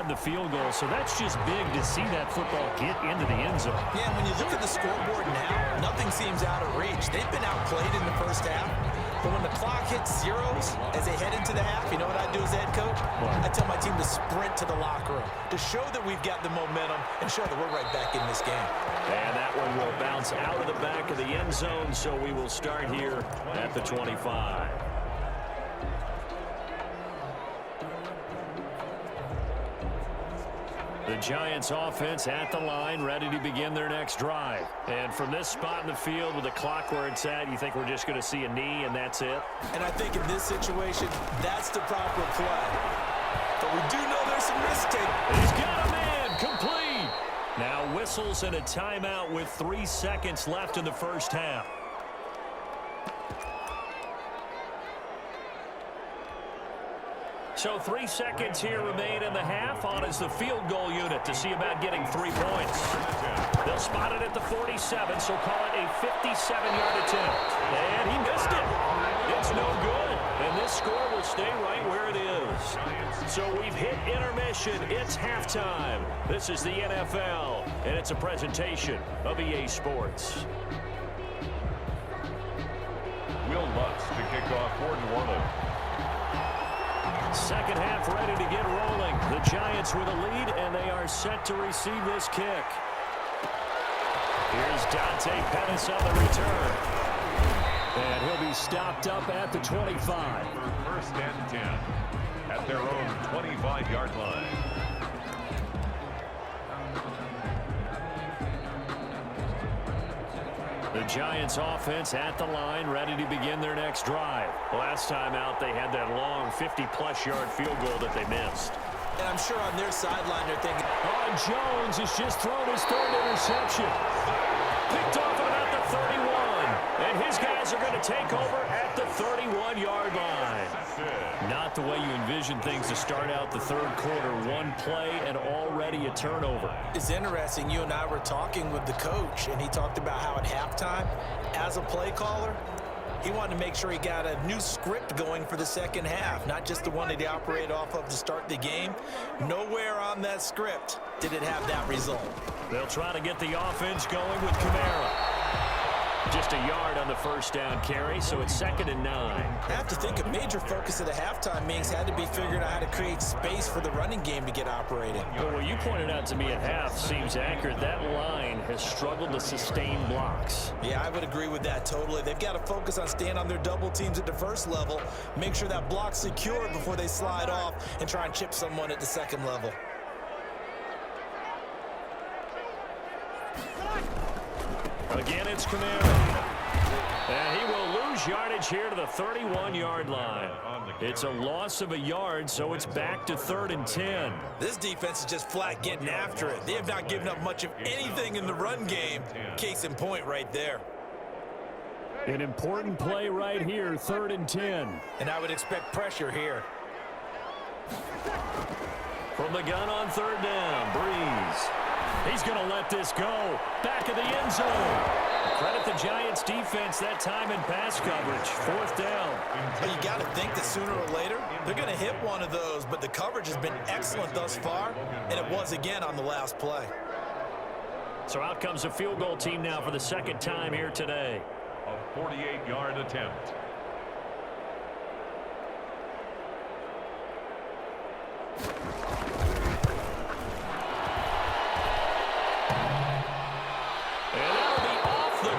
the field goal, so that's just big to see that football get into the end zone. Yeah, when you look at the scoreboard now, nothing seems out of reach. They've been outplayed in the first half, but when the clock hits zeros as they head into the half, you know what I do as head coach? I tell my team to sprint to the locker room to show that we've got the momentum and show that we're right back in this game. And that one will bounce out of the back of the end zone, so we will start here at the 25. The Giants offense at the line, ready to begin their next drive. And from this spot in the field with the clock where it's at, you think we're just going to see a knee and that's it? And I think in this situation, that's the proper play. But we do know there's some risk taken. He's got a man, complete. Now whistles and a timeout with 3 seconds left in the first half. So 3 seconds here remain in the half. On is the field goal unit to see about getting 3 points. They'll spot it at the 47, so call it a 57-yard attempt. And he missed it. It's no good. And this score will stay right where it is. So we've hit intermission. It's halftime. This is the NFL, and it's a presentation of EA Sports. Will Lutz to kick off for New Orleans. Second half ready to get rolling. The Giants with a lead, and they are set to receive this kick. Here's Dante Pettis on the return. And he'll be stopped up at the 25. First and 10 at their own 25-yard line. The Giants offense at the line, ready to begin their next drive. Last time out, they had that long 50-plus yard field goal that they missed. And I'm sure on their sideline they're thinking, oh, Jones has just thrown his third interception. Picked off at about the 31. And his guys are going to take over at the 31-yard line. Not the way you envision things to start out the third quarter. One play and already a turnover. It's interesting. You and I were talking with the coach, and he talked about how at halftime, as a play caller, he wanted to make sure he got a new script going for the second half, not just the one that he operated off of to start the game. Nowhere on that script did it have that result. They'll try to get the offense going with Kamara. Just a yard on the first down carry, so it's 2nd and 9. I have to think a major focus of the halftime meetings had to be figuring out how to create space for the running game to get operating. Well, what you pointed out to me at half seems accurate. That line has struggled to sustain blocks. Yeah, I would agree with that totally. They've got to focus on staying on their double teams at the first level, make sure that block's secure before they slide off and try and chip someone at the second level. Again, it's Kamara. And he will lose yardage here to the 31-yard line. It's a loss of a yard, so it's back to 3rd and 10. This defense is just flat getting after it. They have not given up much of anything in the run game. Case in point right there. An important play right here, 3rd and 10. And I would expect pressure here. From the gun on 3rd down, Breeze. He's going to let this go. Back of the end zone. Credit the Giants defense that time in pass coverage. 4th down. Well, you got to think that sooner or later they're going to hit one of those, but the coverage has been excellent thus far, and it was again on the last play. So out comes a field goal team now for the second time here today. A 48-yard attempt.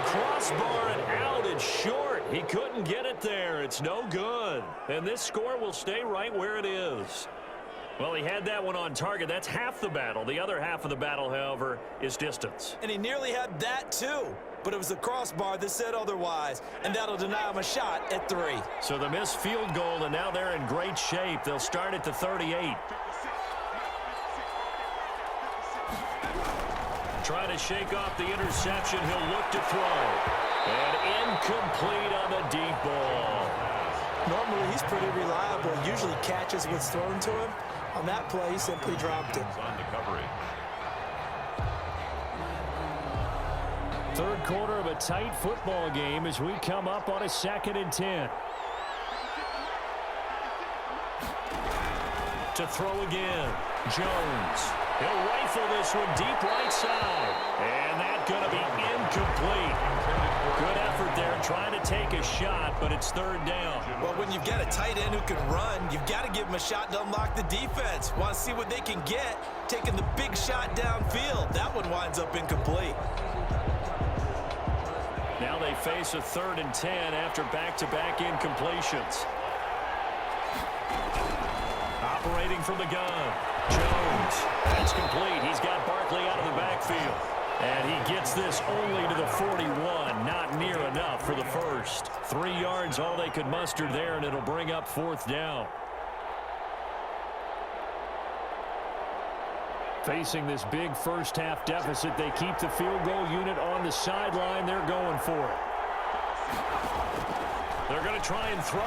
Crossbar and out and short. He couldn't get it there. It's no good. And this score will stay right where it is. Well, he had that one on target. That's half the battle. The other half of the battle, however, is distance. And he nearly had that too. But it was the crossbar that said otherwise. And that'll deny him a shot at 3. So the missed field goal, and now they're in great shape. They'll start at the 38. Trying to shake off the interception. He'll look to throw. And incomplete on the deep ball. Normally, he's pretty reliable. Usually catches what's thrown to him. On that play, he simply dropped it. On the coverage. Third quarter of a tight football game as we come up on a 2nd and 10. to throw again. Jones. He'll rifle this one deep right side. And that's going to be incomplete. Good effort there trying to take a shot, but it's third down. Well, when you've got a tight end who can run, you've got to give him a shot to unlock the defense. Want to see what they can get, taking the big shot downfield. That one winds up incomplete. Now they face a 3rd and 10 after back-to-back incompletions. Operating from the gun. Jones. That's complete. He's got Barkley out of the backfield. And he gets this only to the 41. Not near enough for the first. 3 yards all they could muster there, and it'll bring up 4th down. Facing this big first-half deficit, they keep the field goal unit on the sideline. They're going for it. They're going to try and throw.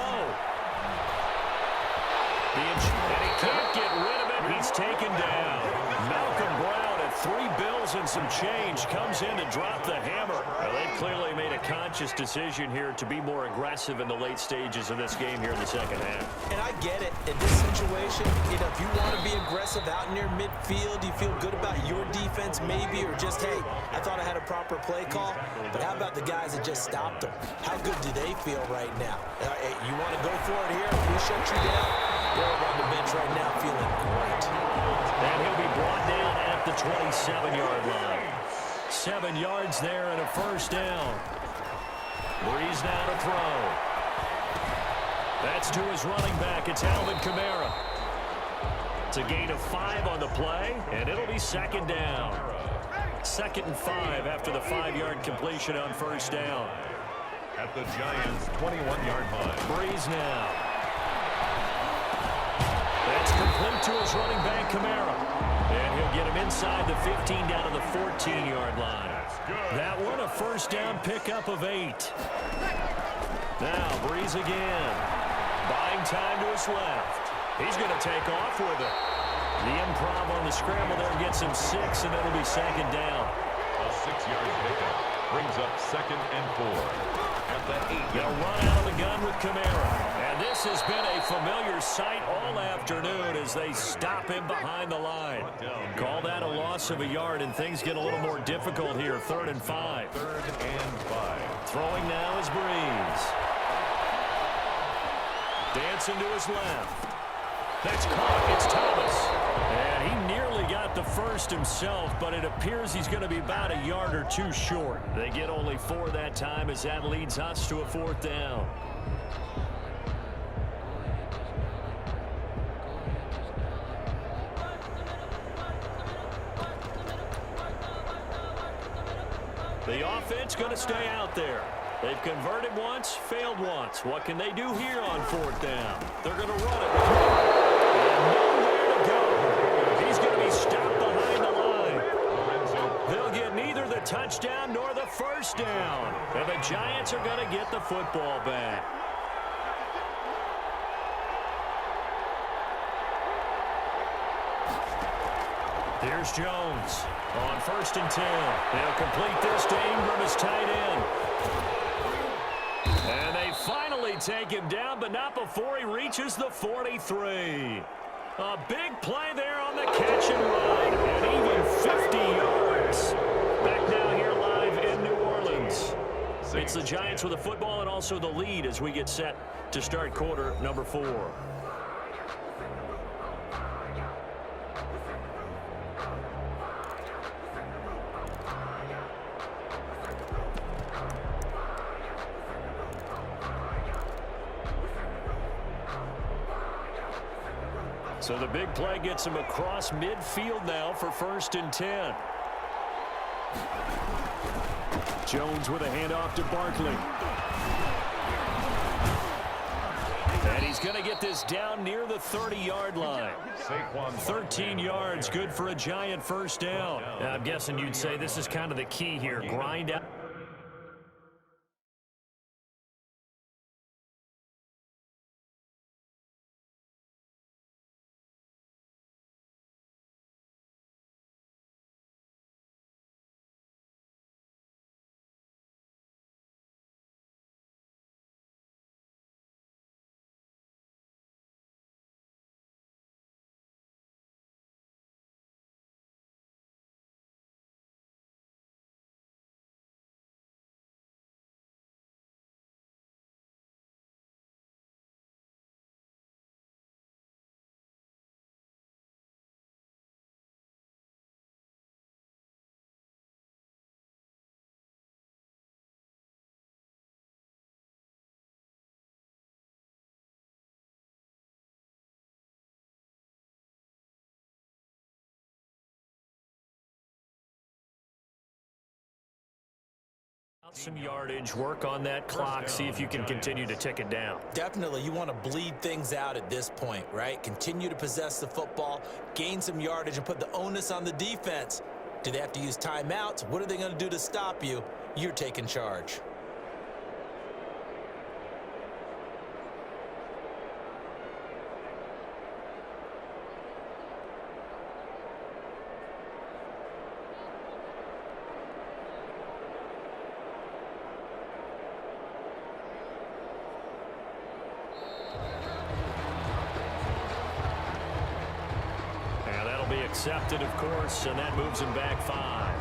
And he can't get rid of it. He's taken down. Malcolm Brown at 3 bills and some change comes in to drop the hammer. Well, they've clearly made a conscious decision here to be more aggressive in the late stages of this game here in the second half. And I get it. In this situation, if you want to be aggressive out near midfield, you feel good about your defense maybe, or just, hey, I thought I had a proper play call. But how about the guys that just stopped them? How good do they feel right now? Hey, you want to go for it here? If we shut you down, they're on the bench right now feeling great. And he'll be brought down at the 27-yard line. 7 yards there and a first down. Breeze now to throw. That's to his running back. It's Alvin Kamara. It's a gain of 5 on the play, and it'll be 2nd down. 2nd and 5 after the 5-yard completion on first down. At the Giants' 21-yard line. Breeze now. That's complete to his running back, Kamara. And he'll get him inside the 15 down to the 14-yard line. That one a first down pickup of 8. Now Breeze again. Buying time to his left. He's going to take off with it. The improv on the scramble there gets him 6, and it'll be 2nd down. A 6-yard pickup brings up 2nd and 4. At the 8. They'll run out of the gun with Kamara. And this has been a familiar sight all afternoon as they stop him behind the line. Call that a loss of a yard, and things get a little more difficult here. 3rd and 5. 3rd and 5. Throwing now is Breeze. Dancing to his left. That's caught. It's Thomas. And he nearly got the first himself, but it appears he's going to be about a yard or 2 short. They get only 4 that time as that leads us to a 4th down. The offense going to stay out there. They've converted once, failed once. What can they do here on 4th down? They're going to run it. And nowhere to go. He's going to be stopped behind the line. They'll get neither the touchdown nor the first down. And the Giants are going to get the football back. Here's Jones on 1st and 10. They'll complete this to Ingram as tight end. And they finally take him down, but not before he reaches the 43. A big play there on the catch and run, and even 50 yards. Back now here live in New Orleans. It's the Giants with the football and also the lead as we get set to start quarter number 4. So the big play gets him across midfield now for 1st and 10. Jones with a handoff to Barkley. And he's going to get this down near the 30-yard line. 13 yards, good for a Giant first down. I'm guessing you'd say this is kind of the key here. Grind out. Some yardage, work on that clock, see if you can continue to tick it down. Definitely, you want to bleed things out at this point, right? Continue to possess the football, gain some yardage, and put the onus on the defense. Do they have to use timeouts? What are they going to do to stop you? You're taking charge. Accepted, of course, and that moves him back 5.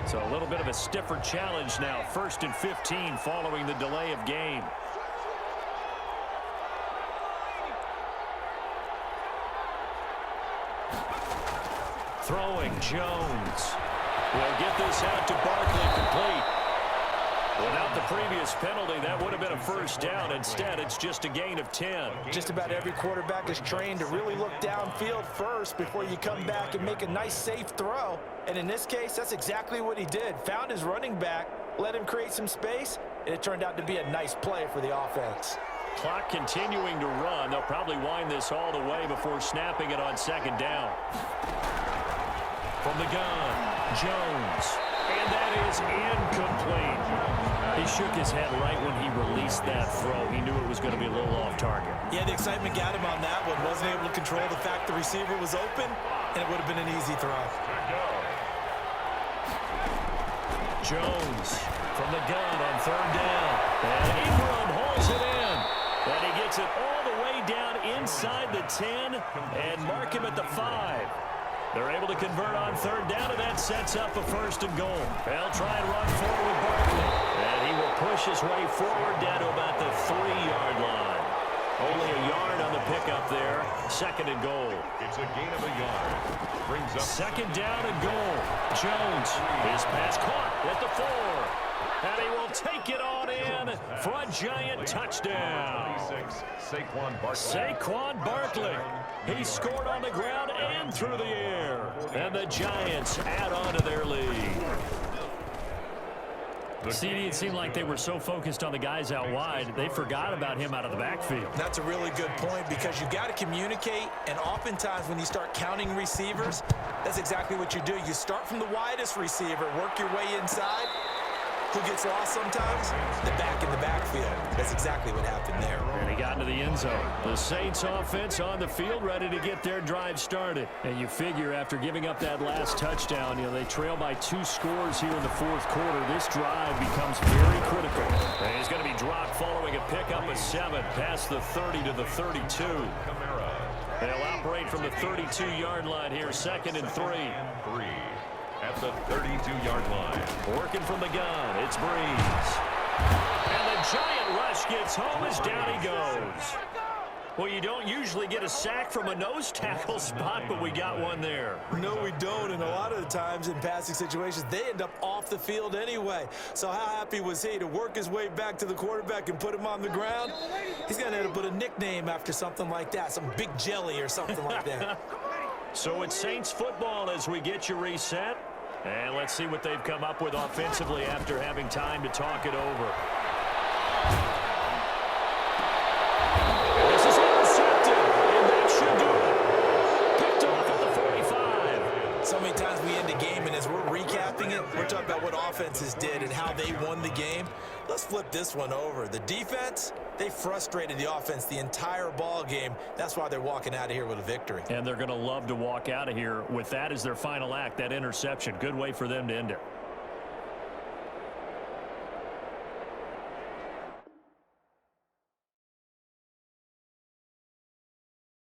So a little bit of a stiffer challenge now. 1st and 15 following the delay of game. Throwing, Jones will get this out to Barkley, complete. Without the previous penalty, that would have been a first down. Instead, it's just a gain of 10. Just about every quarterback is trained to really look downfield first before you come back and make a nice, safe throw. And in this case, that's exactly what he did. Found his running back, let him create some space, and it turned out to be a nice play for the offense. Clock continuing to run. They'll probably wind this all the way before snapping it on 2nd down. From the gun, Jones. And that is incomplete. He shook his head right when he released that throw. He knew it was going to be a little off target. Yeah, the excitement got him on that one. Wasn't able to control the fact the receiver was open, and it would have been an easy throw. Jones from the gun on 3rd down. And Ingram holds it in. And he gets it all the way down inside the 10 and mark him at the 5. They're able to convert on 3rd down, and that sets up a 1st and goal. They'll try and run forward with Barkley. And he will push his way forward down to about the 3-yard line. Only a yard on the pickup there. 2nd and goal. It's a gain of a yard. Brings up 2nd down and goal. Jones, his pass caught at the 4. And he will take it on in for a giant touchdown. Saquon Barkley. He scored on the ground and through the air. And the Giants add on to their lead. CD, it seemed like they were so focused on the guys out wide, they forgot about him out of the backfield. That's a really good point because you got to communicate, and oftentimes when you start counting receivers, that's exactly what you do. You start from the widest receiver, work your way inside. Who gets lost sometimes? The back in the backfield. That's exactly what happened there. And he got into the end zone. The Saints offense on the field ready to get their drive started. And you figure after giving up that last touchdown, they trail by 2 scores here in the 4th quarter. This drive becomes very critical. And he's going to be dropped following a pickup of 7 past the 30 to the 32. They'll operate from the 32-yard line here, 2nd and 3. At the 32-yard line. Working from the gun, it's Breeze. And the giant rush gets home as down he goes. Well, you don't usually get a sack from a nose tackle spot, but we got one there. No, we don't, and a lot of the times in passing situations, they end up off the field anyway. So how happy was he to work his way back to the quarterback and put him on the ground? He's going to have to put a nickname after something like that, some Big Jelly or something like that. So it's Saints football as we get you reset. And let's see what they've come up with offensively after having time to talk it over. And this is intercepted, and that should do it. Picked off at the 45. So many times we end a game, and as we're recapping it, we're talking about what offenses did and how they won the game. Let's flip this one over. The defense, they frustrated the offense the entire ball game. That's why they're walking out of here with a victory. And they're going to love to walk out of here with that as their final act, that interception. Good way for them to end it.